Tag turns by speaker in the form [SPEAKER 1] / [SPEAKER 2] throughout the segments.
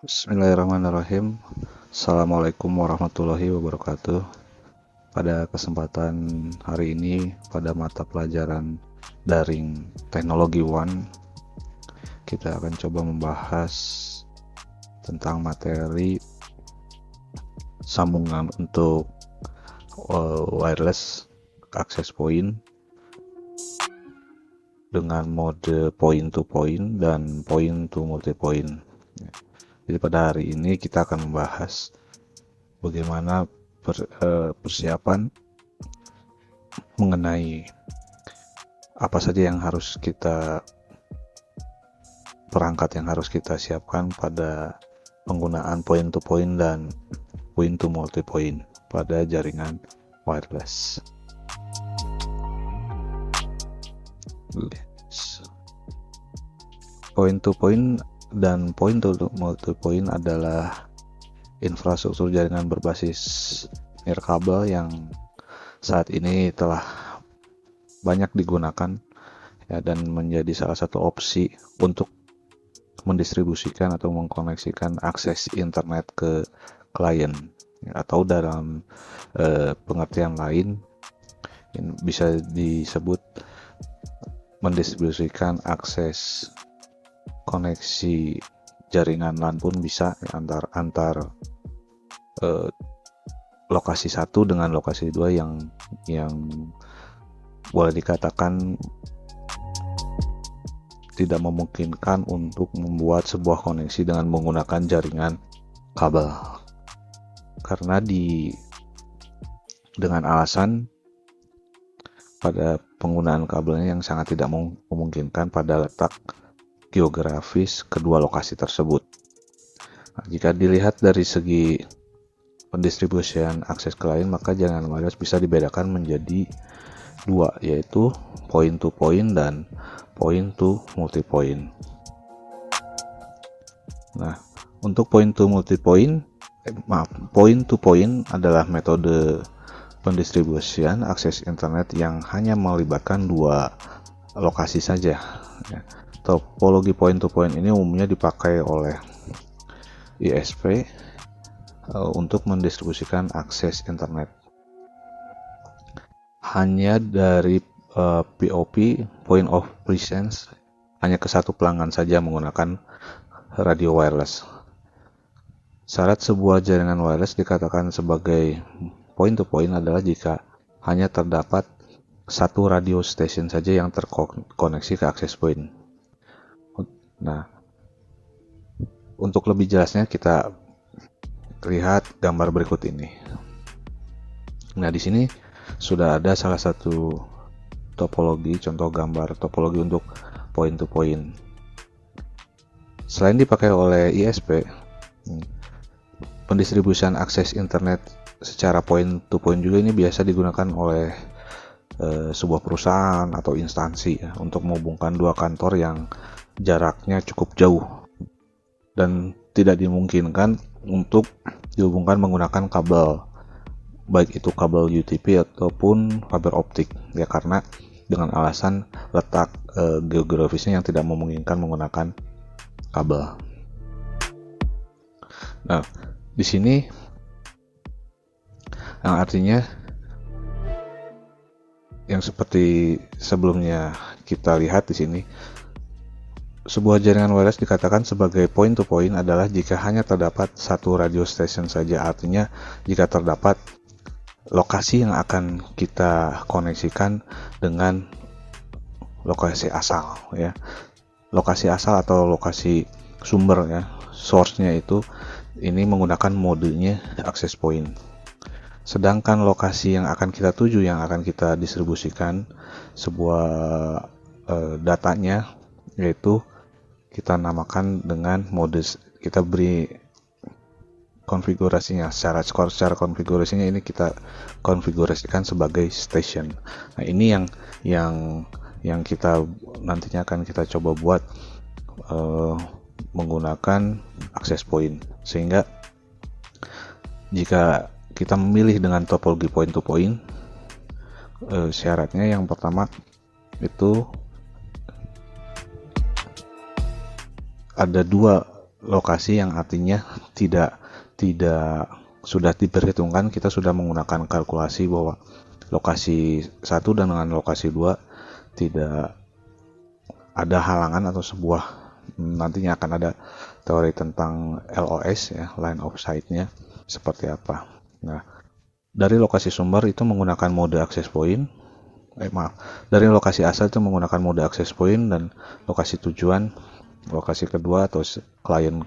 [SPEAKER 1] Bismillahirrahmanirrahim. Assalamualaikum warahmatullahi wabarakatuh. Pada kesempatan hari ini, pada mata pelajaran daring teknologi One, kita akan coba membahas tentang materi sambungan untuk wireless access point dengan mode point to point dan point to multi point. Jadi pada hari ini kita akan membahas bagaimana persiapan mengenai apa saja yang harus kita perangkat yang harus kita siapkan pada penggunaan point to point dan point to multi point pada jaringan wireless. Point to point dan point to multi point adalah infrastruktur jaringan berbasis nirkabel yang saat ini telah banyak digunakan ya, dan menjadi salah satu opsi untuk mendistribusikan atau mengkoneksikan akses internet ke klien ya, atau dalam pengertian lain bisa disebut mendistribusikan akses koneksi jaringan LAN pun bisa ya, antar lokasi satu dengan lokasi dua yang boleh dikatakan tidak memungkinkan untuk membuat sebuah koneksi dengan menggunakan jaringan kabel, karena dengan alasan pada penggunaan kabelnya yang sangat tidak memungkinkan pada letak geografis kedua lokasi tersebut. Nah, jika dilihat dari segi pendistribusian akses klien, maka jaringan wireless bisa dibedakan menjadi dua, yaitu point to point dan point to multi point. Nah, untuk point to multi point, point to point adalah metode pendistribusian akses internet yang hanya melibatkan dua lokasi saja. Topologi point to point ini umumnya dipakai oleh ISP untuk mendistribusikan akses internet. Hanya dari POP, point of presence, hanya ke satu pelanggan saja menggunakan radio wireless. Syarat sebuah jaringan wireless dikatakan sebagai point to point adalah jika hanya terdapat satu radio station saja yang terkoneksi ke access point. Nah, untuk lebih jelasnya kita lihat gambar berikut ini. Nah, di sini sudah ada salah satu topologi, contoh gambar topologi untuk point to point. Selain dipakai oleh ISP, pendistribusian akses internet secara point to point juga ini biasa digunakan oleh sebuah perusahaan atau instansi ya, untuk menghubungkan dua kantor yang jaraknya cukup jauh dan tidak dimungkinkan untuk dihubungkan menggunakan kabel, baik itu kabel UTP ataupun fiber optik ya, karena dengan alasan letak geografisnya yang tidak memungkinkan menggunakan kabel. Nah, di sini yang artinya yang seperti sebelumnya kita lihat di sini, sebuah jaringan wireless dikatakan sebagai point to point adalah jika hanya terdapat satu radio station saja. Artinya jika terdapat lokasi yang akan kita koneksikan dengan lokasi asal ya. Lokasi asal atau lokasi sumber ya, source-nya itu ini menggunakan modenya access point. Sedangkan lokasi yang akan kita tuju, yang akan kita distribusikan sebuah datanya, yaitu kita namakan dengan mode, kita beri konfigurasinya secara konfigurasinya ini kita konfigurasikan sebagai station. Nah, ini yang kita nantinya akan kita coba buat menggunakan access point, sehingga jika kita memilih dengan topologi point to point, syaratnya yang pertama itu ada dua lokasi yang artinya tidak tidak sudah diperhitungkan, kita sudah menggunakan kalkulasi bahwa lokasi 1 dan dengan lokasi 2 tidak ada halangan atau sebuah, nantinya akan ada teori tentang LOS ya, line of sight-nya seperti apa. Nah, dari lokasi sumber itu menggunakan mode access point, dari lokasi asal itu menggunakan mode access point, dan lokasi tujuan, lokasi kedua atau klien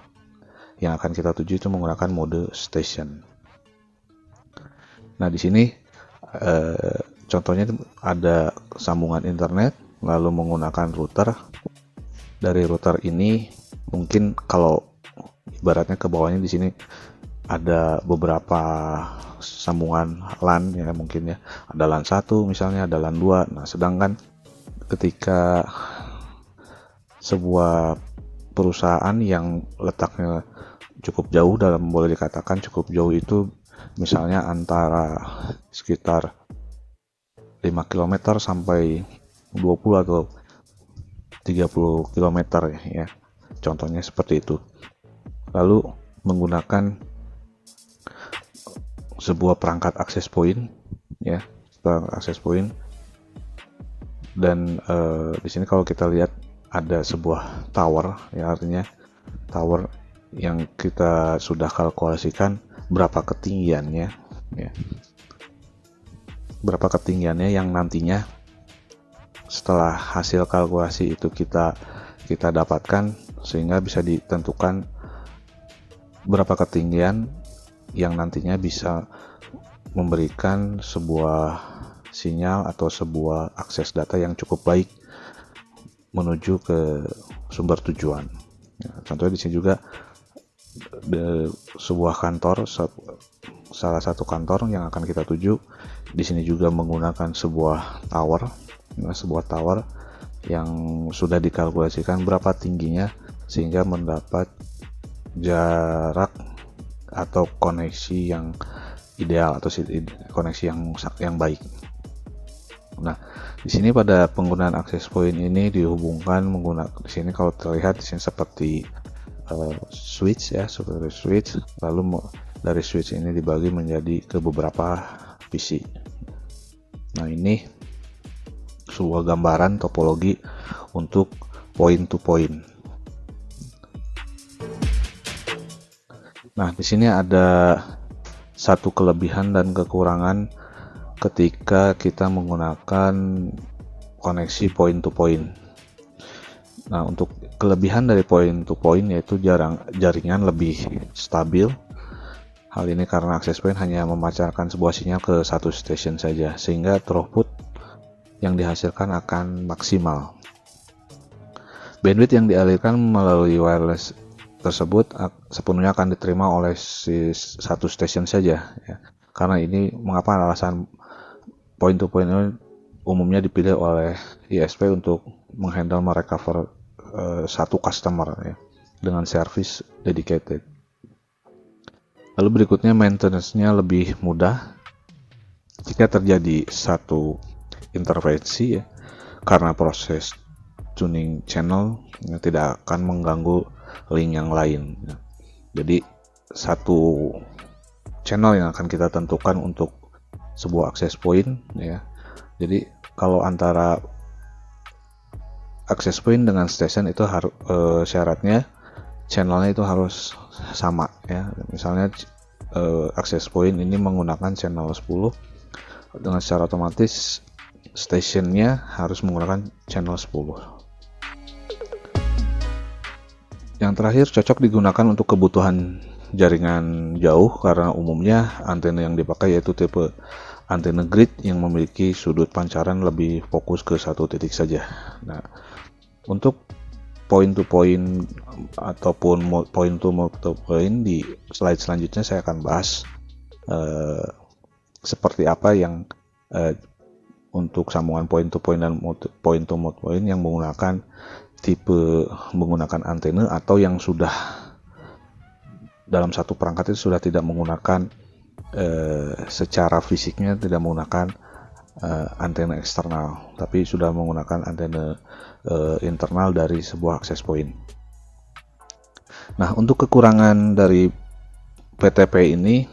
[SPEAKER 1] yang akan kita tuju itu menggunakan mode station. Nah, di sini contohnya ada sambungan internet, lalu menggunakan router. Dari router ini mungkin kalau ibaratnya ke bawahnya di sini ada beberapa sambungan LAN ya, mungkin ya. Ada LAN 1 misalnya, ada LAN 2. Nah, sedangkan ketika sebuah perusahaan yang letaknya cukup jauh, boleh dikatakan cukup jauh itu misalnya antara sekitar 5 km sampai 20 atau 30 km ya. Contohnya seperti itu. Lalu menggunakan sebuah perangkat access point ya, perangkat access point. Dan di sini kalau kita lihat ada sebuah tower ya, artinya tower yang kita sudah kalkulasikan berapa ketinggiannya ya. Berapa ketinggiannya yang nantinya setelah hasil kalkulasi itu kita dapatkan, sehingga bisa ditentukan berapa ketinggian yang nantinya bisa memberikan sebuah sinyal atau sebuah akses data yang cukup baik menuju ke sumber tujuan. Ya, contohnya di sini juga sebuah kantor, salah satu kantor yang akan kita tuju. Di sini juga menggunakan sebuah tower yang sudah dikalkulasikan berapa tingginya sehingga mendapat jarak atau koneksi yang ideal atau koneksi yang baik. Nah, di sini pada penggunaan access point ini dihubungkan menggunakan, di sini kalau terlihat di sini seperti switch ya, seperti switch. Lalu dari switch ini dibagi menjadi ke beberapa PC. Nah, ini sebuah gambaran topologi untuk point to point. Nah, di sini ada satu kelebihan dan kekurangan ketika kita menggunakan koneksi point to point. Nah, untuk kelebihan dari point to point yaitu jaringan lebih stabil. Hal ini karena access point hanya memancarkan sebuah sinyal ke satu station saja, sehingga throughput yang dihasilkan akan maksimal. Bandwidth yang dialirkan melalui wireless tersebut sepenuhnya akan diterima oleh satu station saja ya. Karena ini mengapa alasan point to point ini umumnya dipilih oleh ISP untuk menghandle merecover satu customer ya, dengan service dedicated. Lalu berikutnya maintenance-nya lebih mudah jika terjadi satu intervensi ya, karena proses tuning channel tidak akan mengganggu link yang lain. Jadi satu channel yang akan kita tentukan untuk sebuah access point ya. Jadi kalau antara access point dengan station itu harus syaratnya channelnya itu harus sama ya. Misalnya access point ini menggunakan channel 10, dengan secara otomatis stationnya harus menggunakan channel 10. Yang terakhir, cocok digunakan untuk kebutuhan jaringan jauh karena umumnya antena yang dipakai yaitu tipe antena grid yang memiliki sudut pancaran lebih fokus ke satu titik saja. Nah, untuk point to point ataupun point to multipoint di slide selanjutnya saya akan bahas seperti apa yang untuk sambungan point to point dan point to multipoint yang menggunakan antena atau yang sudah dalam satu perangkat itu sudah tidak menggunakan secara fisiknya tidak menggunakan antena eksternal, tapi sudah menggunakan antena internal dari sebuah access point. Nah, untuk kekurangan dari PTP ini,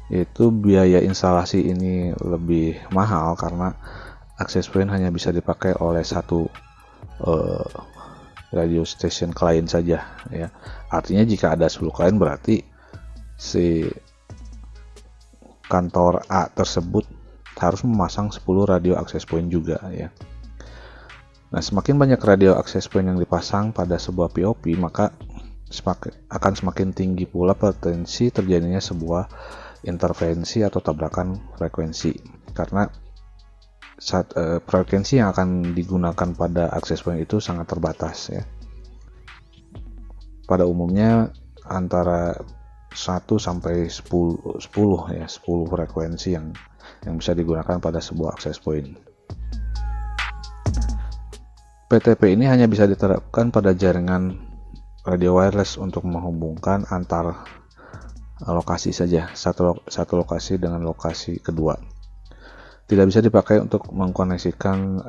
[SPEAKER 1] yaitu biaya instalasi ini lebih mahal karena access point hanya bisa dipakai oleh satu radio station klien saja ya. Artinya jika ada 10 klien berarti si kantor A tersebut harus memasang 10 radio access point juga ya. Nah, semakin banyak radio access point yang dipasang pada sebuah POP, maka akan semakin tinggi pula potensi terjadinya sebuah intervensi atau tabrakan frekuensi, karena frekuensi yang akan digunakan pada access point itu sangat terbatas ya. Pada umumnya antara 1 sampai 10 ya, 10 frekuensi yang bisa digunakan pada sebuah access point. PTP ini hanya bisa diterapkan pada jaringan radio wireless untuk menghubungkan antar lokasi saja, satu lokasi dengan lokasi kedua. Tidak bisa dipakai untuk mengkoneksikan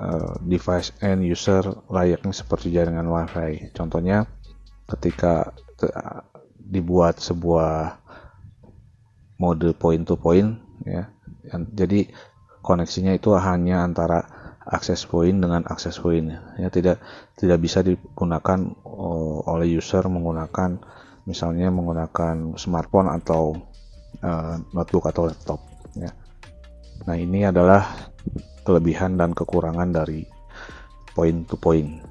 [SPEAKER 1] device end user layaknya seperti jaringan WiFi. Contohnya ketika dibuat sebuah mode point to point ya, jadi koneksinya itu hanya antara access point dengan access point ya, tidak bisa digunakan oleh user menggunakan misalnya menggunakan smartphone atau notebook atau laptop ya. Nah, ini adalah kelebihan dan kekurangan dari point to point.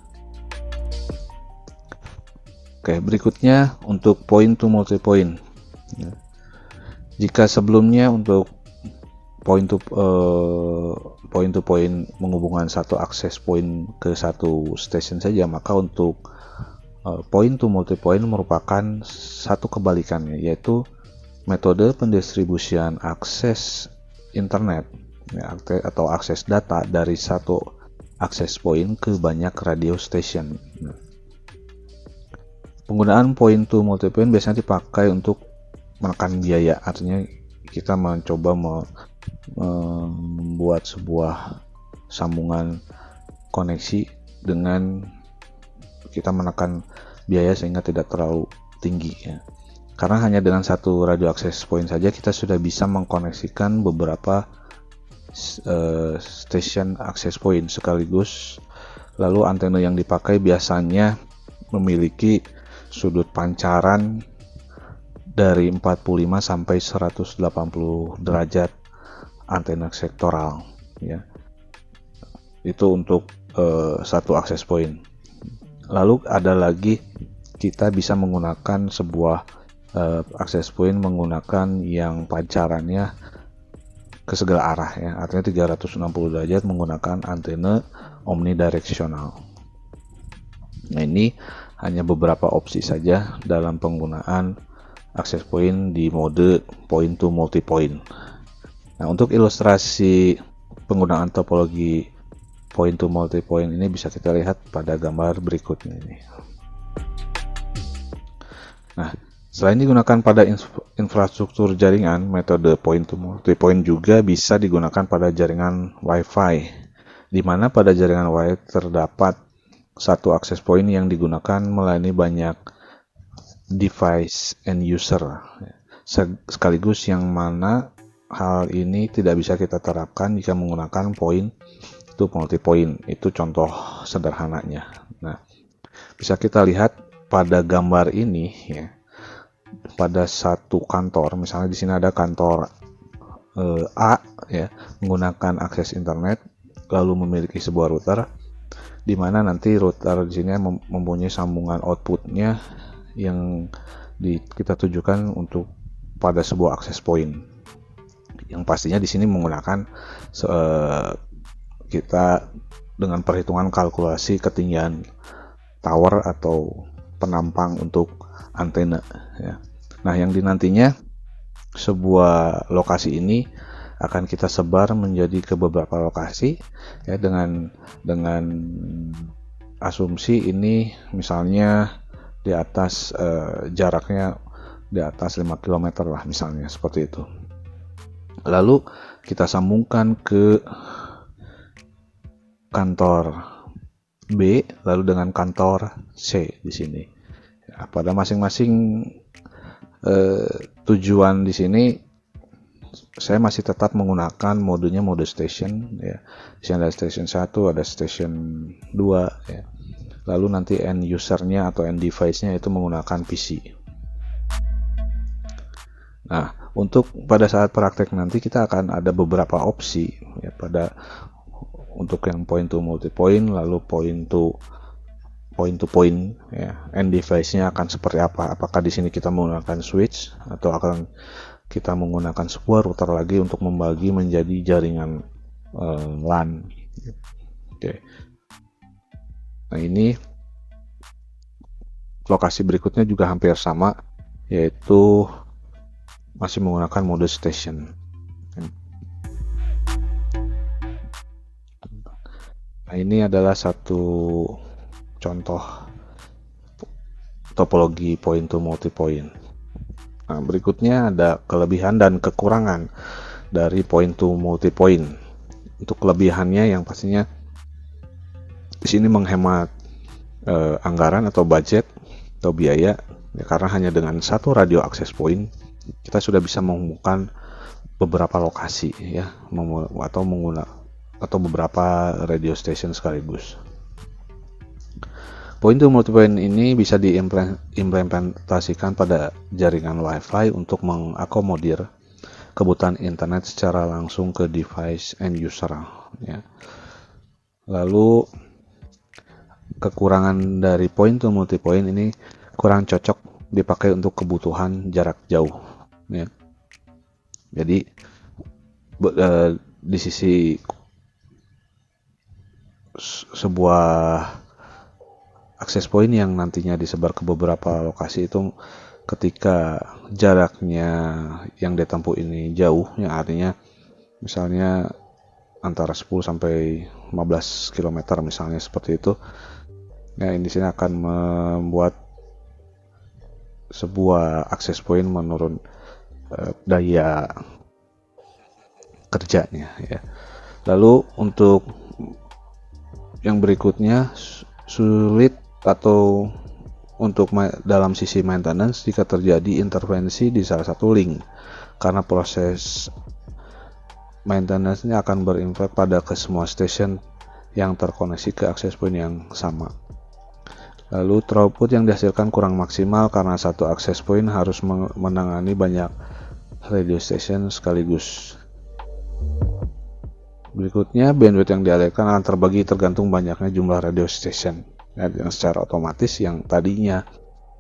[SPEAKER 1] Oke, berikutnya untuk point to multi point ya. Jika sebelumnya untuk point to point menghubungkan satu access point ke satu station saja, maka untuk point to multi point merupakan satu kebalikannya, yaitu metode pendistribusian akses internet ya, atau akses data dari satu access point ke banyak radio station. Penggunaan point to multi point biasanya dipakai untuk menekan biaya, artinya kita mencoba membuat sebuah sambungan koneksi dengan kita menekan biaya sehingga tidak terlalu tinggi ya. Karena hanya dengan satu radio access point saja kita sudah bisa mengkoneksikan beberapa station access point sekaligus. Lalu antena yang dipakai biasanya memiliki sudut pancaran dari 45 sampai 180 derajat antena sektoral ya. Itu untuk satu access point. Lalu ada lagi kita bisa menggunakan sebuah access point menggunakan yang pancarannya ke segala arah ya, artinya 360 derajat menggunakan antena omnidirectional. Nah, ini hanya beberapa opsi saja dalam penggunaan access point di mode point to multi point. Nah, untuk ilustrasi penggunaan topologi point to multi point ini bisa kita lihat pada gambar berikutnya ini. Nah, selain digunakan pada infrastruktur jaringan, metode point to multi point juga bisa digunakan pada jaringan Wi-Fi, di mana pada jaringan Wi-Fi terdapat satu access point yang digunakan melayani banyak device end user, sekaligus yang mana hal ini tidak bisa kita terapkan jika menggunakan point to multi point. Itu contoh sederhananya. Nah, bisa kita lihat pada gambar ini ya, pada satu kantor, misalnya di sini ada kantor A ya, menggunakan akses internet lalu memiliki sebuah router, di mana nanti router di sini mempunyai sambungan outputnya yang kita tujukan untuk pada sebuah access point. Yang pastinya di sini menggunakan kita dengan perhitungan kalkulasi ketinggian tower atau penampang untuk antena ya. Nah, yang dinantinya sebuah lokasi ini akan kita sebar menjadi ke beberapa lokasi ya, dengan asumsi ini misalnya di atas jaraknya di atas 5 km lah misalnya, seperti itu. Lalu kita sambungkan ke kantor B lalu dengan kantor C di sini. Pada masing-masing tujuan di sini saya masih tetap menggunakan modenya mode station ya. Di sini ada station 1, ada station 2 ya. Lalu nanti end usernya atau end device-nya itu menggunakan PC. Nah, untuk pada saat praktek nanti kita akan ada beberapa opsi ya, untuk yang point to multi point, lalu point to point ya. End device-nya akan seperti apa? Apakah di sini kita menggunakan switch atau akan kita menggunakan sebuah router lagi untuk membagi menjadi jaringan LAN. Oke. Nah, ini lokasi berikutnya juga hampir sama, yaitu masih menggunakan mode station. Nah, ini adalah satu contoh topologi point to multi point. Nah, berikutnya ada kelebihan dan kekurangan dari point to multi point. Untuk kelebihannya yang pastinya di sini menghemat anggaran atau budget atau biaya ya, karena hanya dengan satu radio access point kita sudah bisa menghubungkan beberapa lokasi ya, atau beberapa radio station sekaligus. Point to multipoint ini bisa diimplementasikan pada jaringan Wi-Fi untuk mengakomodir kebutuhan internet secara langsung ke device end user ya. Lalu kekurangan dari point to multipoint ini kurang cocok dipakai untuk kebutuhan jarak jauh ya. Jadi di sisi sebuah access point yang nantinya disebar ke beberapa lokasi itu, ketika jaraknya yang ditempuh ini jauh ya, artinya misalnya antara 10 sampai 15 km misalnya seperti itu ya, ini sini akan membuat sebuah access point menurun daya kerjanya ya. Lalu untuk yang berikutnya, sulit atau untuk dalam sisi maintenance jika terjadi intervensi di salah satu link, karena proses maintenance-nya akan berimpact pada ke semua station yang terkoneksi ke access point yang sama. Lalu throughput yang dihasilkan kurang maksimal karena satu access point harus menangani banyak radio station sekaligus. Berikutnya, bandwidth yang dialirkan akan terbagi tergantung banyaknya jumlah radio station ya, yang secara otomatis yang tadinya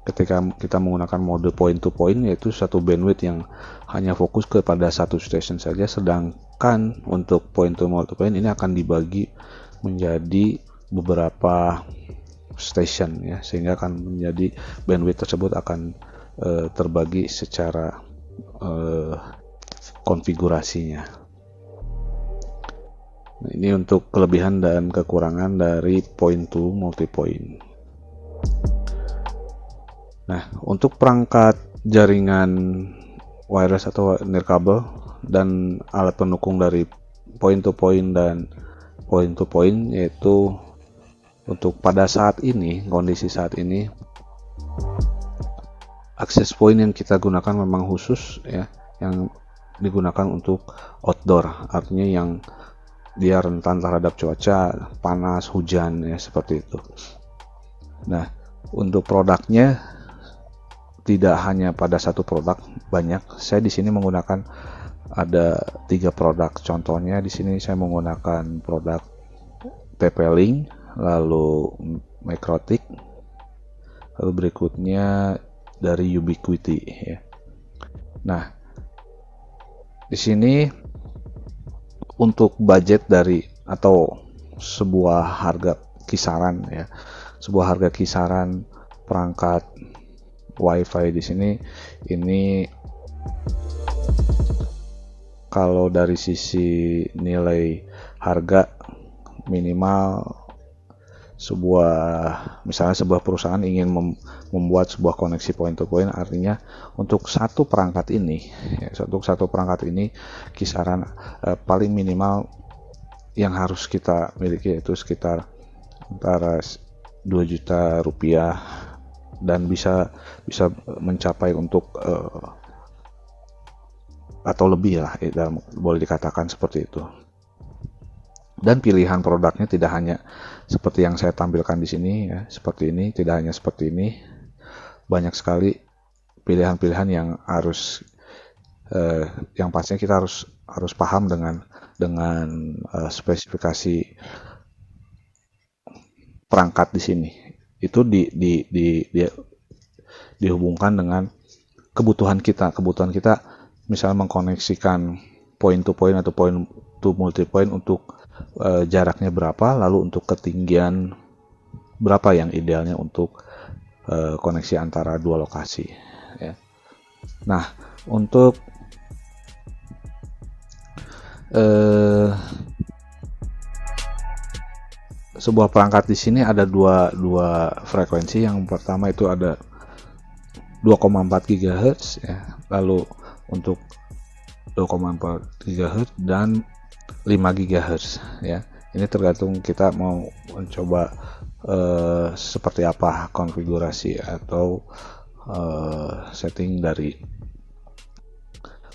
[SPEAKER 1] ketika kita menggunakan mode point to point yaitu satu bandwidth yang hanya fokus kepada satu station saja, sedangkan untuk point to multipoint ini akan dibagi menjadi beberapa station ya, sehingga akan menjadi bandwidth tersebut akan terbagi secara konfigurasinya. Nah, ini untuk kelebihan dan kekurangan dari point to multipoint. Nah, untuk perangkat jaringan wireless atau nirkabel dan alat pendukung dari point to point dan point to point, yaitu untuk pada saat ini, kondisi saat ini, access point yang kita gunakan memang khusus ya, yang digunakan untuk outdoor, artinya yang dia rentan terhadap cuaca panas, hujan ya, seperti itu. Nah, untuk produknya tidak hanya pada satu produk, banyak. Saya di sini menggunakan ada 3 produk. Contohnya di sini saya menggunakan produk TP-Link, lalu Microtik, lalu berikutnya dari Ubiquiti ya. Nah, di sini untuk budget dari atau sebuah harga kisaran ya, sebuah harga kisaran perangkat WiFi di sini, ini kalau dari sisi nilai harga minimal misalnya sebuah perusahaan ingin membuat sebuah koneksi point to point, artinya untuk satu perangkat ini kisaran paling minimal yang harus kita miliki yaitu sekitar antara 2 juta rupiah dan bisa mencapai untuk atau lebih lah, boleh dikatakan seperti itu. Dan pilihan produknya tidak hanya seperti yang saya tampilkan di sini ya, seperti ini, tidak hanya seperti ini. Banyak sekali pilihan-pilihan yang harus yang pastinya kita harus paham dengan spesifikasi perangkat di sini. Itu dihubungkan dengan kebutuhan kita. Kebutuhan kita misalnya mengkoneksikan point to point atau point to multi point untuk jaraknya berapa, lalu untuk ketinggian berapa yang idealnya untuk koneksi antara dua lokasi ya. Nah, untuk sebuah perangkat di sini ada dua frekuensi. Yang pertama itu ada 2,4 GHz ya, lalu untuk 2,4 GHz dan 5 GHz ya. Ini tergantung kita mau mencoba seperti apa konfigurasi atau setting dari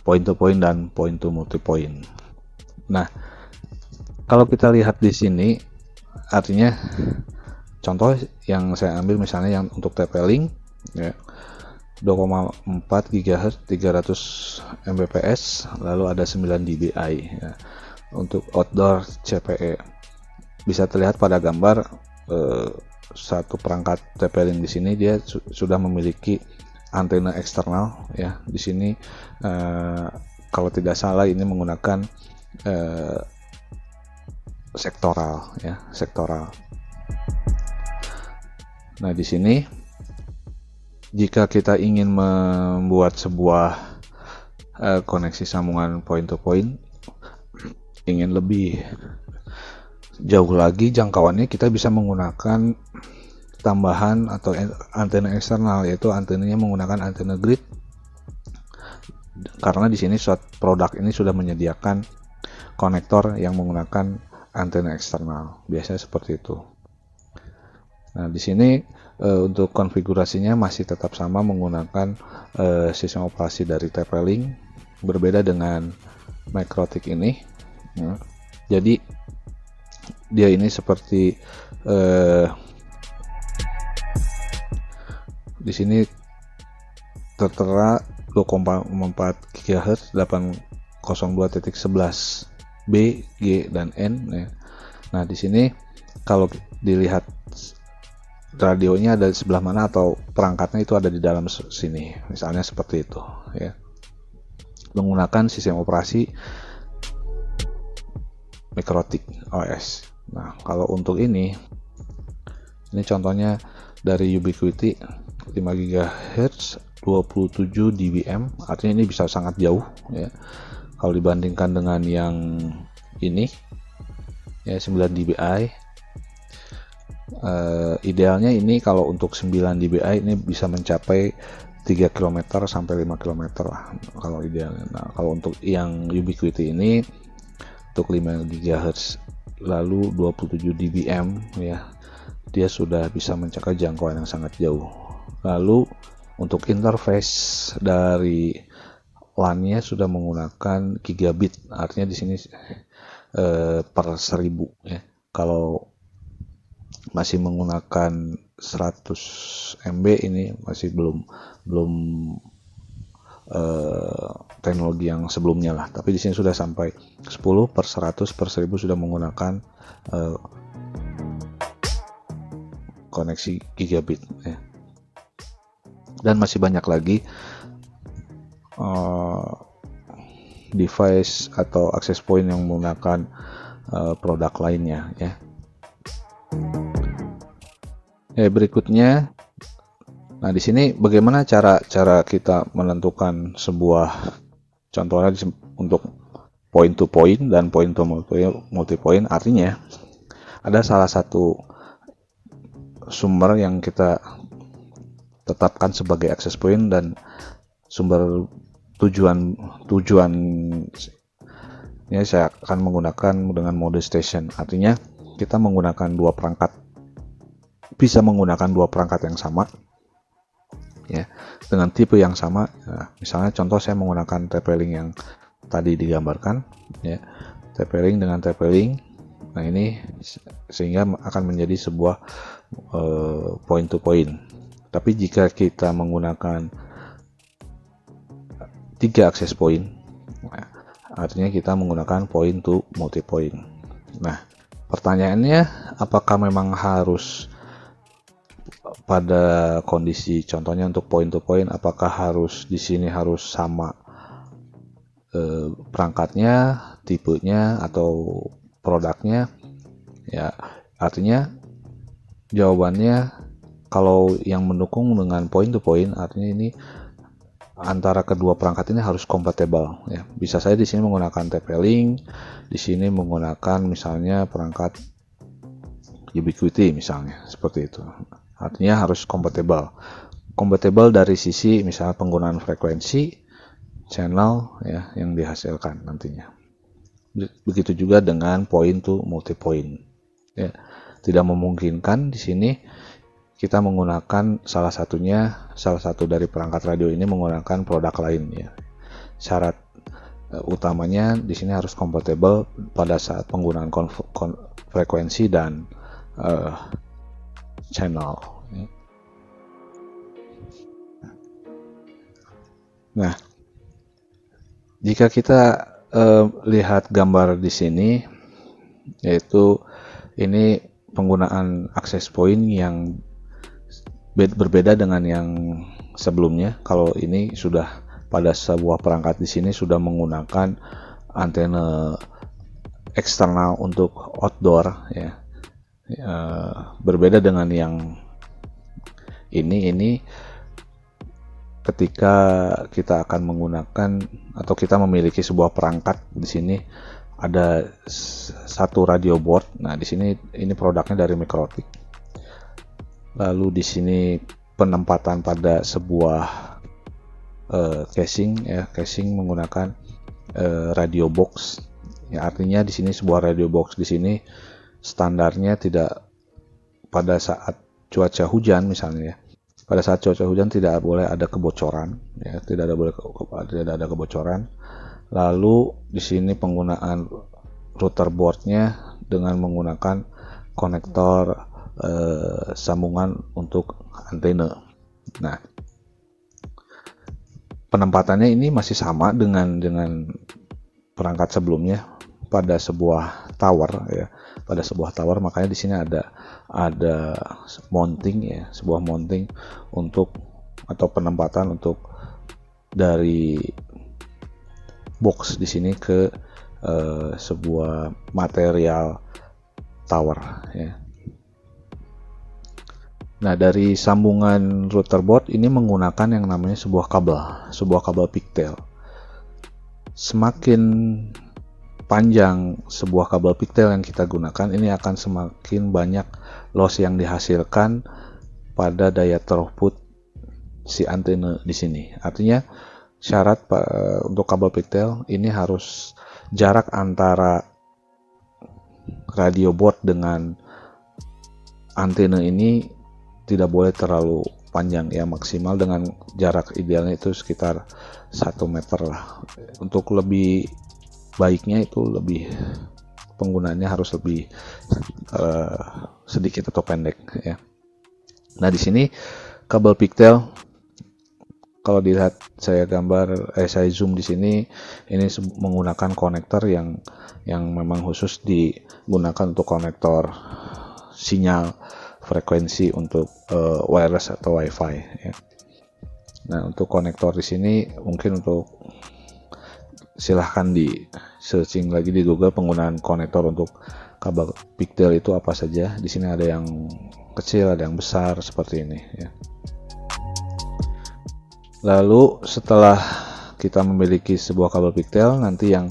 [SPEAKER 1] point to point dan point to multi point. Nah, kalau kita lihat di sini, artinya contoh yang saya ambil misalnya yang untuk TP-Link ya, 2,4 GHz 300 Mbps, lalu ada 9 dBi ya. Untuk outdoor CPE bisa terlihat pada gambar satu perangkat TP-Link di sini dia sudah memiliki antena eksternal ya. Di sini kalau tidak salah ini menggunakan sektoral ya, sektoral. Nah, di sini jika kita ingin membuat sebuah koneksi sambungan point to point, ingin lebih jauh lagi jangkauannya, kita bisa menggunakan tambahan atau antena eksternal, yaitu antenanya menggunakan antena grid, karena di sini produk ini sudah menyediakan konektor yang menggunakan antena eksternal, biasanya seperti itu. Nah, di sini untuk konfigurasinya masih tetap sama menggunakan sistem operasi dari TP-Link, berbeda dengan Makrotik ini ya. Jadi dia ini seperti di sini tertera 2,4 GHz 802.11 B, G, dan N ya. Nah, di sini kalau dilihat radionya ada di sebelah mana atau perangkatnya itu ada di dalam sini, misalnya seperti itu ya, menggunakan sistem operasi Makrotik OS. Nah, kalau untuk ini contohnya dari Ubiquiti 5 GHz 27 dBm, artinya ini bisa sangat jauh ya kalau dibandingkan dengan yang ini ya, 9 dBi. Idealnya ini kalau untuk 9 dBi ini bisa mencapai 3 km sampai 5 km lah kalau idealnya. Nah, kalau untuk yang Ubiquiti ini untuk 5 GHz lalu 27 dBm ya, dia sudah bisa mencapai jangkauan yang sangat jauh. Lalu untuk interface dari LAN-nya sudah menggunakan gigabit, artinya di sini per 1000 ya. Kalau masih menggunakan 100 MB ini masih belum teknologi yang sebelumnya lah, tapi di sini sudah sampai 10/100/1000 sudah menggunakan koneksi gigabit ya. Dan masih banyak lagi device atau access point yang menggunakan produk lainnya ya. Berikutnya, nah di sini bagaimana cara kita menentukan sebuah, contohnya untuk point to point dan point to multi point. Artinya ada salah satu sumber yang kita tetapkan sebagai access point dan sumber tujuan ini saya akan menggunakan dengan mode station. Artinya kita menggunakan bisa menggunakan dua perangkat yang sama ya dengan tipe yang sama. Nah, misalnya contoh saya menggunakan TP-Link yang tadi digambarkan, ya TP-Link dengan TP-Link. Nah ini sehingga akan menjadi sebuah point to point. Tapi jika kita menggunakan 3 akses point, nah, artinya kita menggunakan point to multi point. Nah, pertanyaannya apakah memang harus pada kondisi contohnya untuk point to point, apakah harus di sini harus sama perangkatnya, tipenya atau produknya? Ya, artinya jawabannya kalau yang mendukung dengan point to point artinya ini antara kedua perangkat ini harus kompatibel, ya. Bisa saya di sini menggunakan TP-Link, di sini menggunakan misalnya perangkat Ubiquiti misalnya, seperti itu. Artinya harus kompatibel. Kompatibel dari sisi misalnya penggunaan frekuensi, channel, ya, yang dihasilkan nantinya. Begitu juga dengan point to multi point. Ya, tidak memungkinkan di sini kita menggunakan salah satu dari perangkat radio ini menggunakan produk lain, ya. Syarat utamanya di sini harus kompatibel pada saat penggunaan frekuensi dan channel. Nah, jika kita lihat gambar di sini, yaitu ini penggunaan akses point yang berbeda dengan yang sebelumnya. Kalau ini sudah pada sebuah perangkat di sini sudah menggunakan antena eksternal untuk outdoor, ya. Berbeda dengan yang ini ketika kita akan menggunakan atau kita memiliki sebuah perangkat di sini ada satu radio board. Nah, di sini ini produknya dari Mikrotik. Lalu di sini penempatan pada sebuah casing, ya, casing menggunakan radio box. Ya, artinya di sini sebuah radio box di sini standarnya tidak pada saat cuaca hujan misalnya, ya. Pada saat cuaca hujan tidak boleh ada kebocoran, ya, tidak ada kebocoran. Lalu di sini penggunaan router boardnya dengan menggunakan konektor sambungan untuk antena. Nah, penempatannya ini masih sama dengan perangkat sebelumnya pada sebuah tower, ya. Pada sebuah tower, makanya di sini ada mounting, ya, sebuah mounting untuk atau penempatan untuk dari box di sini ke sebuah material tower, ya. Nah, dari sambungan router board ini menggunakan yang namanya sebuah kabel pigtail. Semakin panjang sebuah kabel pigtail yang kita gunakan, ini akan semakin banyak loss yang dihasilkan pada daya throughput si antena di sini. Artinya syarat untuk kabel pigtail ini harus jarak antara radio board dengan antena ini tidak boleh terlalu panjang, ya. Maksimal dengan jarak idealnya itu sekitar 1 meter lah. Untuk lebih baiknya itu penggunaannya harus lebih sedikit atau pendek, ya. Nah, di sini kabel pigtail kalau dilihat saya zoom di sini, ini menggunakan konektor yang memang khusus digunakan untuk konektor sinyal frekuensi untuk wireless atau WiFi, ya. Nah, untuk konektor di sini mungkin silahkan di searching lagi di Google penggunaan konektor untuk kabel pigtail itu apa saja. Di sini ada yang kecil, ada yang besar seperti ini, ya. Lalu setelah kita memiliki sebuah kabel pigtail, nanti yang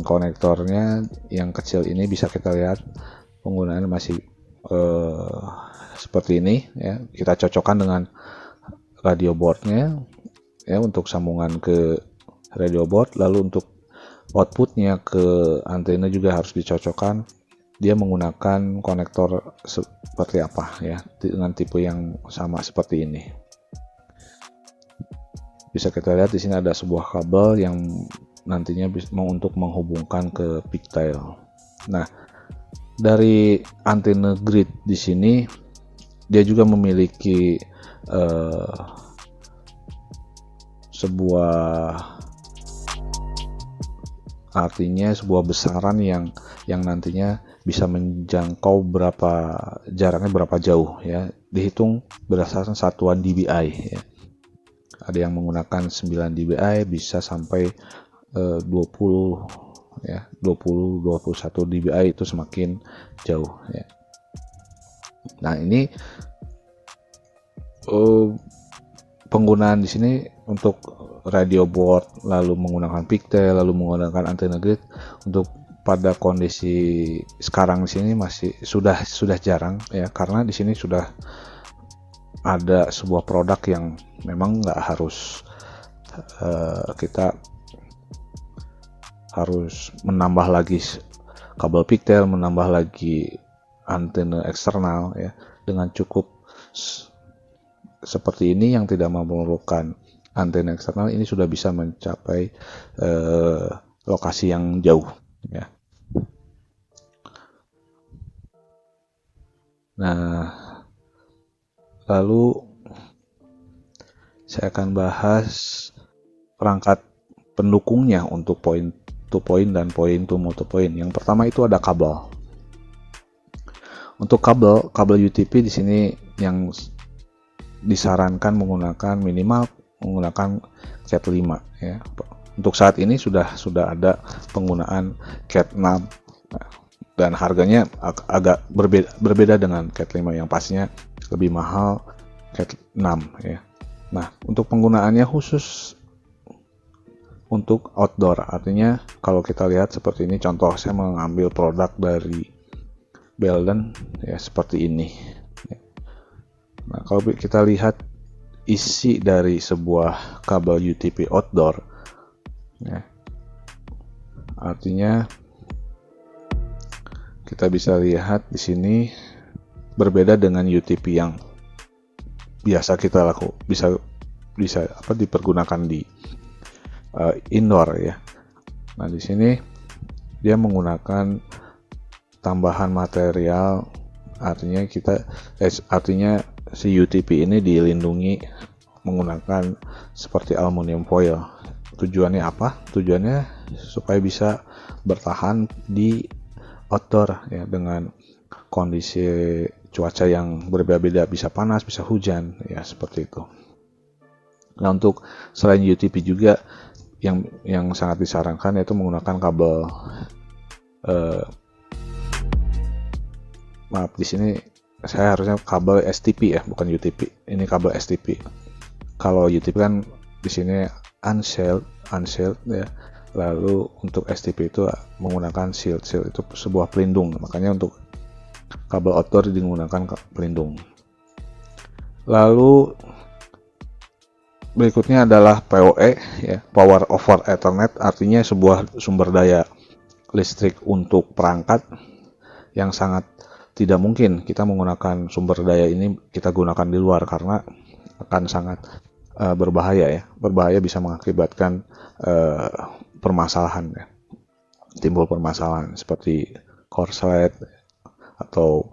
[SPEAKER 1] konektornya yang kecil ini bisa kita lihat penggunaannya masih seperti ini, ya. Kita cocokkan dengan radio boardnya, ya, untuk sambungan ke radio board. Lalu untuk outputnya ke antena juga harus dicocokkan. Dia menggunakan konektor seperti apa, ya, dengan tipe yang sama seperti ini. bisa kita lihat di sini ada sebuah kabel yang nantinya mau untuk menghubungkan ke pigtail. Nah, dari antena grid di sini dia juga memiliki sebuah besaran yang nantinya bisa menjangkau jaraknya berapa jauh ya, dihitung berdasarkan satuan dBi ya. Ada yang menggunakan 9 dBi, bisa sampai 20 ya, 21 dBi, itu semakin jauh ya. Nah, ini penggunaan di sini untuk radio board, lalu menggunakan pigtail, lalu menggunakan antena grid. Untuk pada kondisi sekarang di sini masih sudah jarang ya, karena di sini sudah ada sebuah produk yang memang nggak harus kita harus menambah lagi kabel pigtail, menambah lagi antena eksternal ya. Dengan cukup seperti ini yang tidak memerlukan antena eksternal, ini sudah bisa mencapai lokasi yang jauh ya. Nah, lalu saya akan bahas perangkat pendukungnya untuk point to point dan point to multipoint. Yang pertama itu ada kabel. Untuk kabel UTP di sini yang disarankan minimal menggunakan Cat 5 ya. Untuk saat ini sudah ada penggunaan Cat 6 dan harganya agak berbeda dengan Cat 5 yang pastinya lebih mahal Cat 6 ya. Nah, untuk penggunaannya khusus untuk outdoor, artinya kalau kita lihat seperti ini, contoh saya mengambil produk dari Belden ya, seperti ini. Nah, kalau kita lihat isi dari sebuah kabel UTP outdoor ya, artinya kita bisa lihat di sini berbeda dengan UTP yang biasa kita bisa dipergunakan di indoor ya. Nah, di sini dia menggunakan tambahan material, artinya si UTP ini dilindungi menggunakan seperti aluminium foil. Tujuannya apa? Tujuannya supaya bisa bertahan di outdoor ya, dengan kondisi cuaca yang berbeda-beda, bisa panas, bisa hujan ya, seperti itu. Nah, untuk selain UTP juga yang sangat disarankan yaitu menggunakan kabel maaf, di sini saya harusnya kabel STP ya, bukan UTP. Ini kabel STP. Kalau UTP kan di sini unshelled ya. Lalu untuk STP itu menggunakan shield itu sebuah pelindung. Makanya untuk kabel outdoor digunakan pelindung. Lalu berikutnya adalah PoE ya, Power over Ethernet, artinya sebuah sumber daya listrik untuk perangkat yang sangat tidak mungkin kita menggunakan sumber daya ini kita gunakan di luar, karena akan sangat berbahaya ya. Berbahaya, bisa mengakibatkan permasalahan ya. Timbul permasalahan seperti korslet atau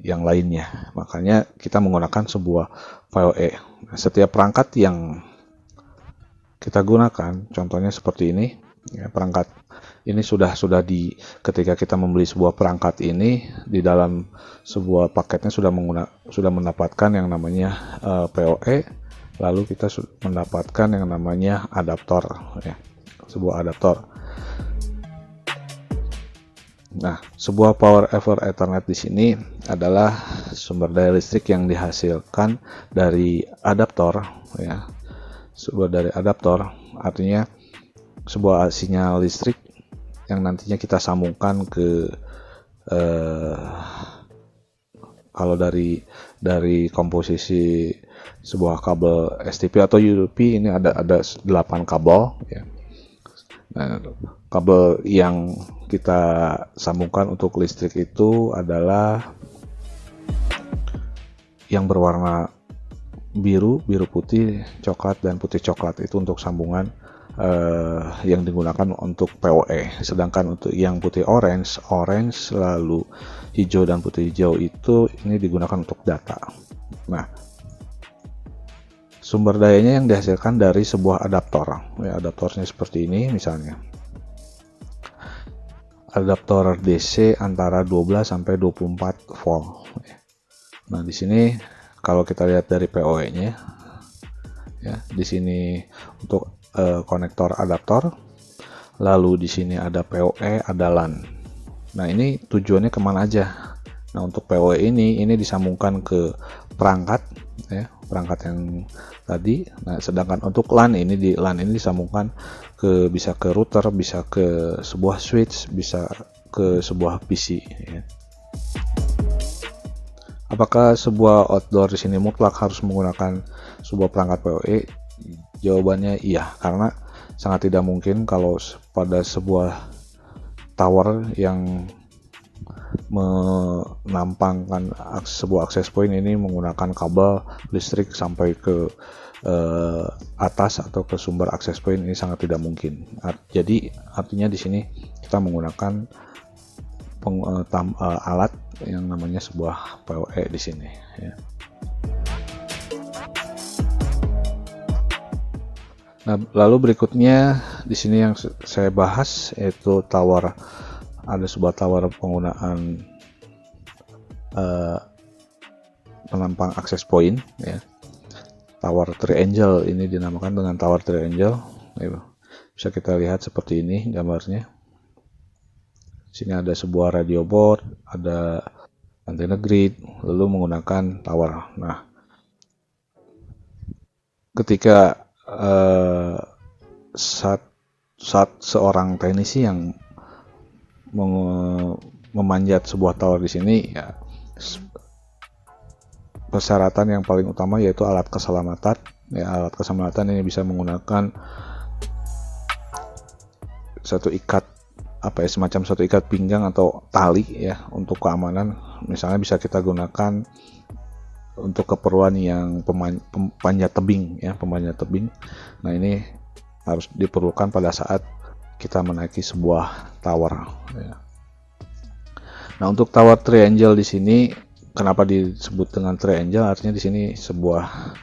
[SPEAKER 1] yang lainnya. Makanya kita menggunakan sebuah PoE. Setiap perangkat yang kita gunakan, contohnya seperti ini ya, perangkat ini sudah ketika kita membeli sebuah perangkat ini, di dalam sebuah paketnya sudah mendapatkan yang namanya PoE, lalu kita mendapatkan yang namanya adaptor ya, sebuah adaptor. Nah, sebuah power over Ethernet di sini adalah sumber daya listrik yang dihasilkan dari adaptor ya. Sebuah dari adaptor artinya sebuah sinyal listrik yang nantinya kita sambungkan ke kalau dari komposisi sebuah kabel STP atau UTP ini ada 8 kabel ya. Nah, kabel yang kita sambungkan untuk listrik itu adalah yang berwarna biru putih, coklat, dan putih coklat. Itu untuk sambungan yang digunakan untuk PoE. Sedangkan untuk yang putih orange, lalu hijau dan putih hijau itu ini digunakan untuk data. Nah, sumber dayanya yang dihasilkan dari sebuah adaptor. Ya, adaptornya seperti ini misalnya. Adaptor DC antara 12 sampai 24 volt. Nah, di sini kalau kita lihat dari PoE-nya, ya, di sini untuk konektor adaptor, lalu di sini ada PoE, ada LAN. Nah, ini tujuannya kemana aja? Nah, untuk PoE ini disambungkan ke perangkat, ya, perangkat yang tadi. Nah, sedangkan untuk LAN ini disambungkan bisa ke router, bisa ke sebuah switch, bisa ke sebuah PC. Ya. Apakah sebuah outdoor di sini mutlak harus menggunakan sebuah perangkat PoE? Jawabannya iya, karena sangat tidak mungkin kalau pada sebuah tower yang menampangkan sebuah access point ini menggunakan kabel listrik sampai ke atas atau ke sumber access point, ini sangat tidak mungkin. Jadi artinya di sini kita menggunakan alat yang namanya sebuah PoE di sini. Ya. Nah, lalu berikutnya di sini yang saya bahas yaitu tower. Ada sebuah tower penggunaan penampang access point, ya. Tower Triangle ini dinamakan dengan Tower Triangle. Bisa kita lihat seperti ini gambarnya. Di sini ada sebuah radio board, ada antena grid, lalu menggunakan tower. Nah, ketika saat seorang teknisi yang memanjat sebuah tower di sini, ya, persyaratan yang paling utama yaitu alat keselamatan. Ya, alat keselamatan ini bisa menggunakan semacam satu ikat pinggang atau tali, ya, untuk keamanan. Misalnya bisa kita gunakan untuk keperluan yang pemanjat tebing, ya, pemanjat tebing. Nah, ini harus diperlukan pada saat kita menaiki sebuah tower, ya. Nah, untuk tower triangle di sini kenapa disebut dengan triangle? Artinya di sini sebuah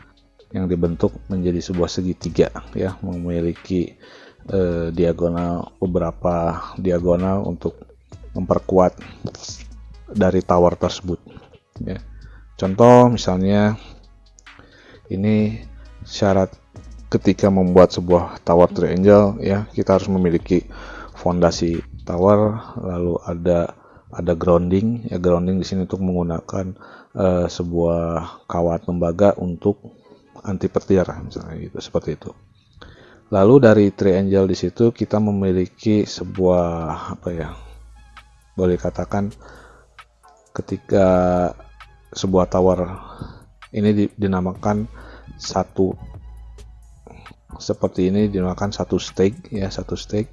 [SPEAKER 1] yang dibentuk menjadi sebuah segitiga, ya, memiliki beberapa diagonal untuk memperkuat dari tower tersebut, ya. Contoh misalnya ini syarat ketika membuat sebuah tower triangle, ya, kita harus memiliki fondasi tower, lalu ada grounding, ya. Grounding di sini untuk menggunakan sebuah kawat tembaga untuk anti petir, misalnya gitu, seperti itu. Lalu dari triangle di situ kita memiliki sebuah boleh katakan ketika sebuah tower ini dinamakan satu seperti ini, dinamakan satu stake, ya, satu stake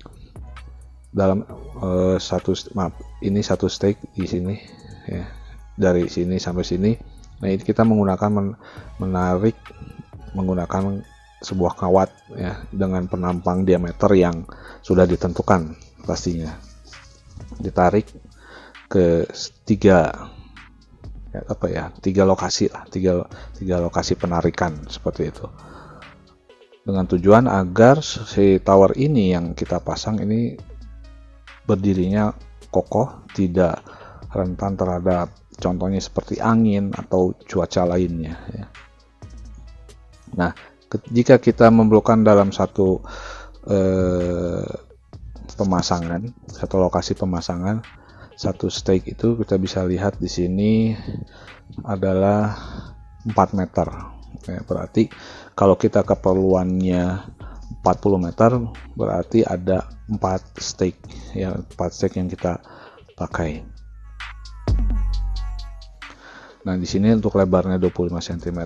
[SPEAKER 1] dalam ini satu stake di sini, ya, dari sini sampai sini. Nah, ini kita menarik menggunakan sebuah kawat, ya, dengan penampang diameter yang sudah ditentukan, pastinya ditarik ke tiga lokasi lah, tiga lokasi penarikan seperti itu, dengan tujuan agar si tower ini yang kita pasang ini berdirinya kokoh, tidak rentan terhadap contohnya seperti angin atau cuaca lainnya, ya. Nah, jika kita memerlukan dalam satu satu lokasi pemasangan, satu stake itu kita bisa lihat di sini adalah 4 meter. Ya, berarti kalau kita keperluannya 40 meter, berarti ada 4 stake, ya, 4 stake yang kita pakai. Nah, di sini untuk lebarnya 25 cm.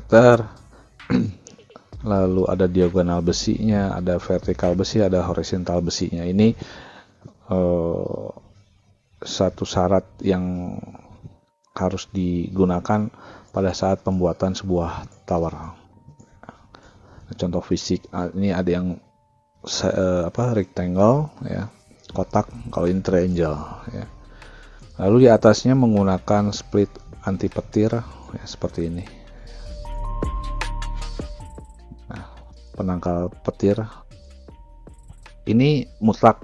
[SPEAKER 1] Lalu ada diagonal besinya, ada vertikal besi, ada horizontal besinya. Ini satu syarat yang harus digunakan pada saat pembuatan sebuah tower. contoh fisik. Ini ada yang rectangle ya, kotak, kalau ini triangle ya. Lalu di atasnya menggunakan split anti petir ya, seperti ini. Nah, penangkal petir ini mutlak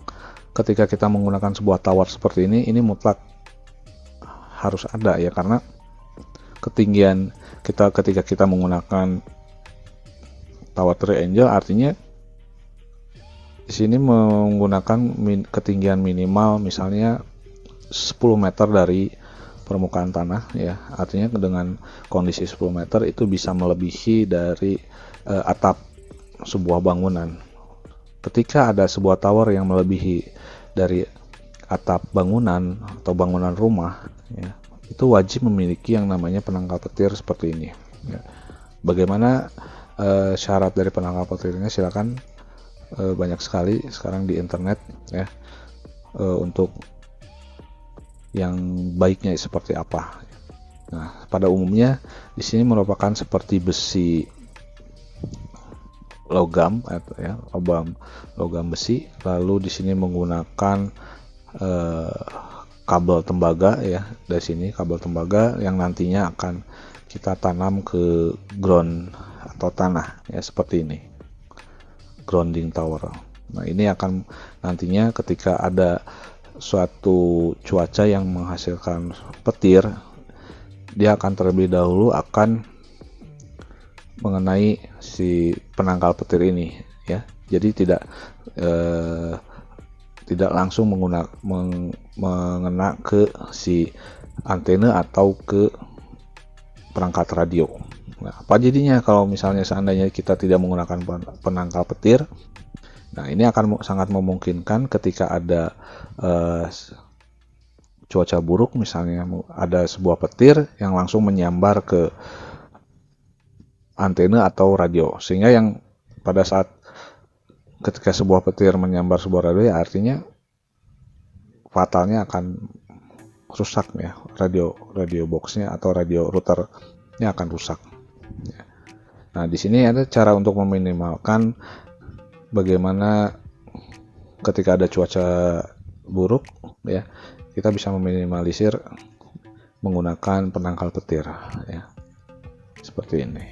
[SPEAKER 1] ketika kita menggunakan sebuah tower seperti ini mutlak harus ada ya, karena ketinggian ketika kita menggunakan tower triangle artinya di sini menggunakan ketinggian minimal misalnya 10 meter dari permukaan tanah ya. Artinya dengan kondisi 10 meter itu bisa melebihi dari atap sebuah bangunan. Ketika ada sebuah tower yang melebihi dari atap bangunan atau bangunan rumah ya, itu wajib memiliki yang namanya penangkal petir seperti ini ya. Bagaimana syarat dari penangkal petirnya? Silakan, banyak sekali sekarang di internet ya, untuk yang baiknya seperti apa. Nah, pada umumnya di sini merupakan seperti besi logam atau ya, logam besi. Lalu di sini menggunakan kabel tembaga ya, dari sini kabel tembaga yang nantinya akan kita tanam ke ground atau tanah ya, seperti ini, grounding tower. Nah, ini akan nantinya ketika ada suatu cuaca yang menghasilkan petir, dia akan terlebih dahulu akan mengenai si penangkal petir ini ya. Jadi tidak langsung mengena ke si antena atau ke perangkat radio. Nah, apa jadinya kalau misalnya seandainya kita tidak menggunakan penangkal petir? Nah, ini akan sangat memungkinkan ketika ada cuaca buruk, misalnya ada sebuah petir yang langsung menyambar ke antena atau radio, sehingga yang pada saat ketika sebuah petir menyambar sebuah radio ya, artinya fatalnya akan rusak ya, radio boxnya atau radio routernya akan rusak. Nah, di sini ada cara untuk meminimalkan bagaimana ketika ada cuaca buruk ya, kita bisa meminimalisir menggunakan penangkal petir ya, seperti ini.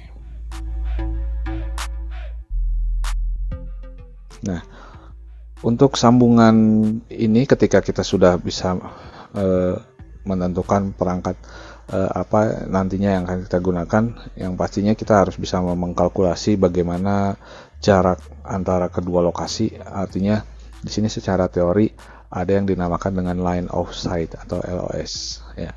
[SPEAKER 1] Nah, untuk sambungan ini ketika kita sudah bisa menentukan perangkat apa nantinya yang akan kita gunakan, yang pastinya kita harus bisa mengkalkulasi bagaimana jarak antara kedua lokasi. Artinya di sini secara teori ada yang dinamakan dengan line of sight atau LOS ya,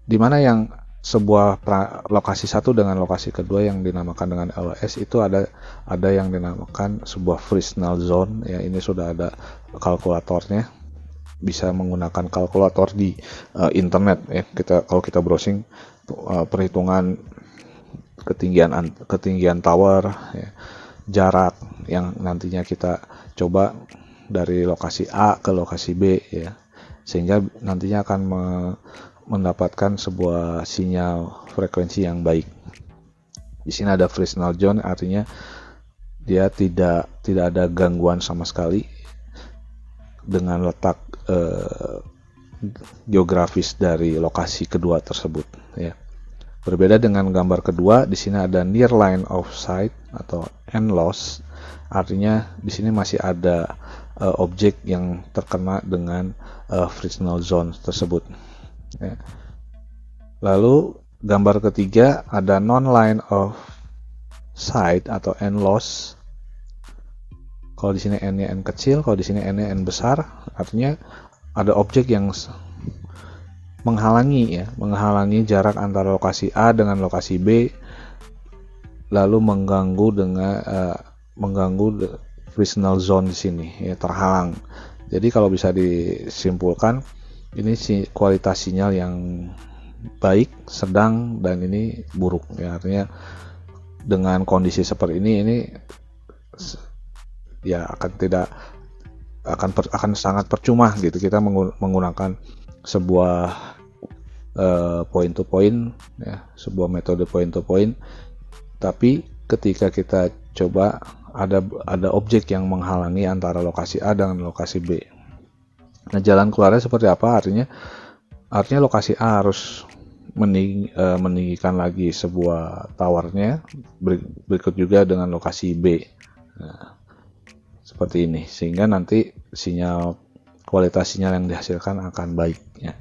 [SPEAKER 1] dimana yang sebuah lokasi satu dengan lokasi kedua yang dinamakan dengan LOS itu ada yang dinamakan sebuah frictional zone ya. Ini sudah ada kalkulatornya, bisa menggunakan kalkulator di internet ya. Kalau kita browsing perhitungan ketinggian tower ya, jarak yang nantinya kita coba dari lokasi A ke lokasi B ya, sehingga nantinya akan mendapatkan sebuah sinyal frekuensi yang baik. Di sini ada frictional zone, artinya dia tidak ada gangguan sama sekali dengan letak geografis dari lokasi kedua tersebut ya. Berbeda dengan gambar kedua, di sini ada near line of sight atau NLOS, artinya di sini masih ada objek yang terkena dengan frictional zone tersebut ya. Lalu gambar ketiga ada non line of sight atau NLOS. Kalau di sini n-nya n kecil, kalau di sini n-nya n besar, artinya ada objek yang menghalangi jarak antara lokasi A dengan lokasi B, lalu mengganggu frictional zone di sini ya, terhalang. Jadi kalau bisa disimpulkan, ini kualitas sinyal yang baik, sedang, dan ini buruk ya. Artinya dengan kondisi seperti ini ya akan sangat percuma gitu kita menggunakan sebuah point to point ya, sebuah metode point to point, tapi ketika kita coba ada objek yang menghalangi antara lokasi A dengan lokasi B. Nah, jalan keluarnya seperti apa? Artinya lokasi A harus meninggikan lagi sebuah towernya, berikut juga dengan lokasi B. Nah, seperti ini, sehingga nanti kualitas sinyal yang dihasilkan akan baik ya.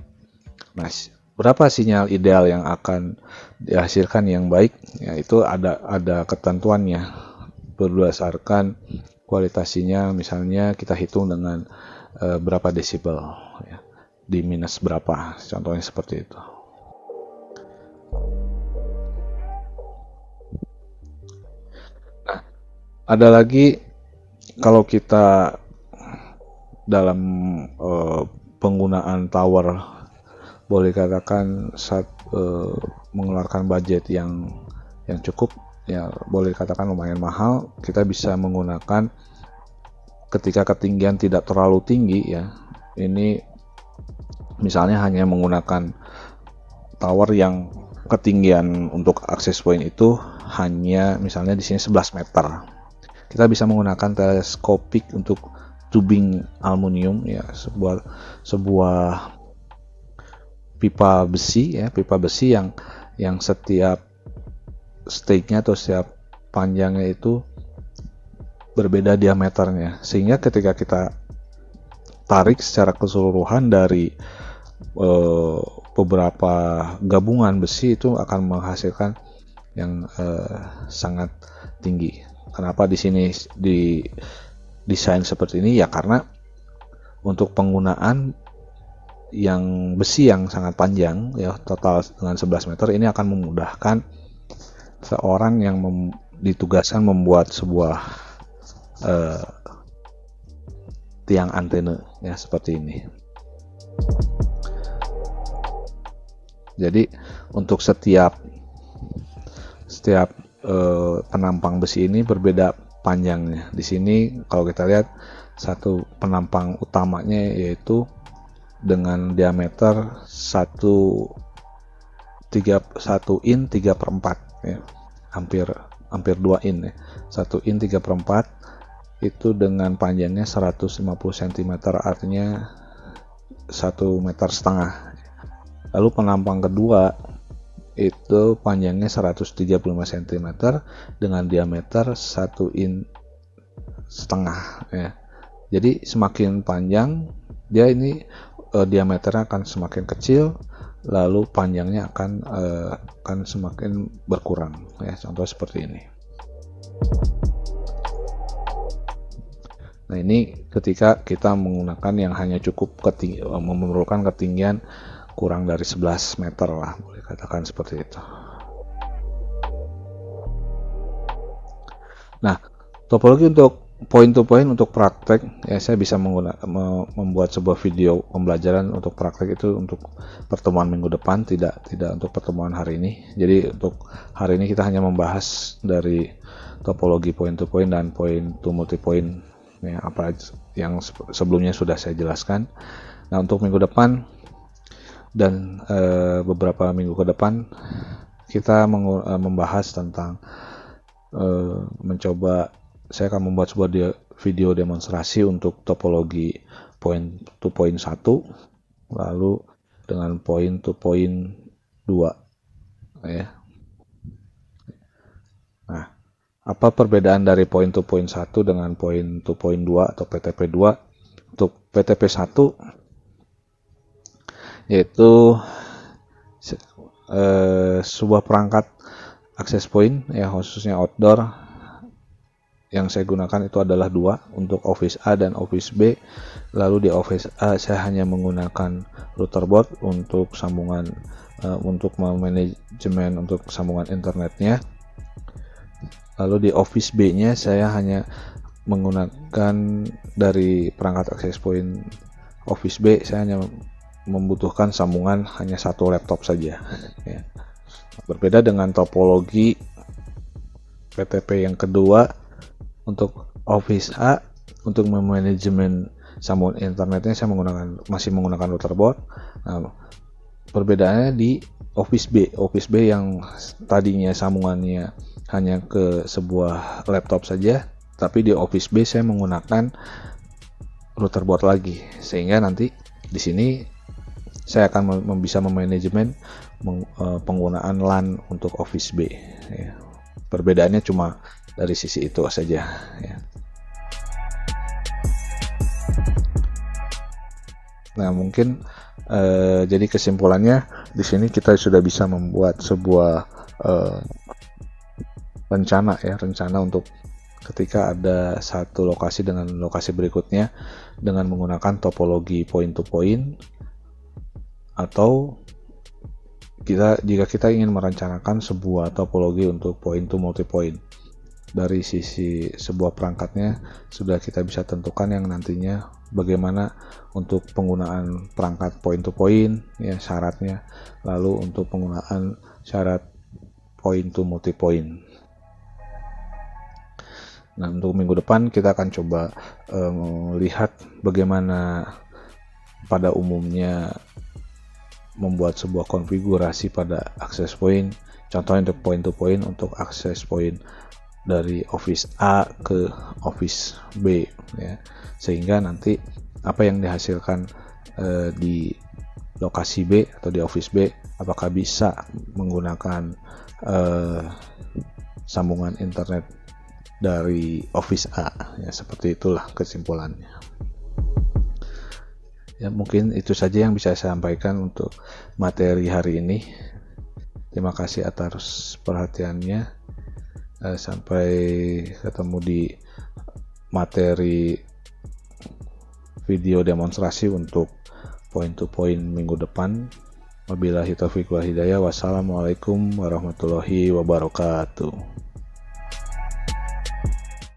[SPEAKER 1] Nah, berapa sinyal ideal yang akan dihasilkan yang baik? Ya, itu ada ketentuannya berdasarkan kualitas sinyal. Misalnya kita hitung dengan berapa desibel ya, di minus berapa, contohnya seperti itu. Nah, ada lagi kalau kita dalam penggunaan tower, boleh katakan mengeluarkan budget yang cukup ya, boleh dikatakan lumayan mahal. Kita bisa menggunakan ketika ketinggian tidak terlalu tinggi ya, ini misalnya hanya menggunakan tower yang ketinggian untuk access point itu hanya misalnya di sini 11 meter. Kita bisa menggunakan teleskopik untuk tubing aluminium ya, sebuah pipa besi ya, pipa besi yang setiap stage-nya atau setiap panjangnya itu berbeda diameternya, sehingga ketika kita tarik secara keseluruhan dari beberapa gabungan besi itu akan menghasilkan yang sangat tinggi. Kenapa di sini desain seperti ini ya, karena untuk penggunaan yang besi yang sangat panjang ya, total dengan 11 meter, ini akan memudahkan seorang yang ditugaskan membuat sebuah tiang antena ya, seperti ini. Jadi untuk setiap penampang besi ini berbeda panjangnya. Di sini kalau kita lihat satu penampang utamanya yaitu dengan diameter 1 in 3/4 ya, hampir 2 in ya. 1 in 3/4 itu dengan panjangnya 150 cm, artinya 1,5 meter. Lalu penampang kedua itu panjangnya 135 cm dengan diameter 1,5 in ya. Jadi semakin panjang dia ini diameternya akan semakin kecil, lalu panjangnya akan semakin berkurang ya, contoh seperti ini. Nah, ini ketika kita menggunakan yang hanya cukup memerlukan ketinggian kurang dari 11 meter lah, boleh katakan seperti itu. Nah, topologi untuk point to point untuk praktek ya, saya bisa membuat sebuah video pembelajaran untuk praktek itu untuk pertemuan minggu depan, tidak untuk pertemuan hari ini. Jadi untuk hari ini kita hanya membahas dari topologi point to point dan point to multi point ya, apa yang sebelumnya sudah saya jelaskan. Nah, untuk minggu depan dan beberapa minggu ke depan kita membahas tentang saya akan membuat sebuah video demonstrasi untuk topologi point to point 1, lalu dengan point to point 2 ya. Nah, apa perbedaan dari point to point 1 dengan point to point 2 atau PTP 2? Untuk PTP 1 yaitu sebuah perangkat access point ya, khususnya outdoor. Yang saya gunakan itu adalah 2 untuk office A dan office B. Lalu di office A saya hanya menggunakan router board untuk sambungan untuk manajemen untuk sambungan internetnya. Lalu di office B-nya saya hanya menggunakan dari perangkat access point office B, saya hanya membutuhkan sambungan hanya 1 laptop saja ya. Berbeda dengan topologi PTP yang kedua, untuk office A untuk memanajemen sambungan internetnya saya masih menggunakan router board. Nah, Perbedaannya di Office B yang tadinya sambungannya hanya ke sebuah laptop saja, tapi di Office B saya menggunakan router board lagi, sehingga nanti di sini saya akan bisa memanajemen penggunaan LAN untuk Office B. Ya. Perbedaannya cuma dari sisi itu saja. Ya. Nah, mungkin jadi kesimpulannya di sini kita sudah bisa membuat sebuah rencana untuk ketika ada satu lokasi dengan lokasi berikutnya dengan menggunakan topologi point to point, atau jika kita ingin merencanakan sebuah topologi untuk point to multi point. Dari sisi sebuah perangkatnya sudah kita bisa tentukan yang nantinya bagaimana untuk penggunaan perangkat point to point, ya syaratnya, lalu untuk penggunaan syarat point to multi point. Nah, untuk minggu depan kita akan coba melihat bagaimana pada umumnya membuat sebuah konfigurasi pada access point. Contohnya untuk point to point untuk access point dari Office A ke Office B, ya. Sehingga nanti apa yang dihasilkan di lokasi B atau di Office B, apakah bisa menggunakan sambungan internet dari Office A, ya, seperti itulah kesimpulannya. Ya, mungkin itu saja yang bisa saya sampaikan untuk materi hari ini. Terima kasih atas perhatiannya. Sampai ketemu di materi video demonstrasi untuk point to point minggu depan. Wabillahi taufiq wal hidayah. Wassalamualaikum warahmatullahi wabarakatuh.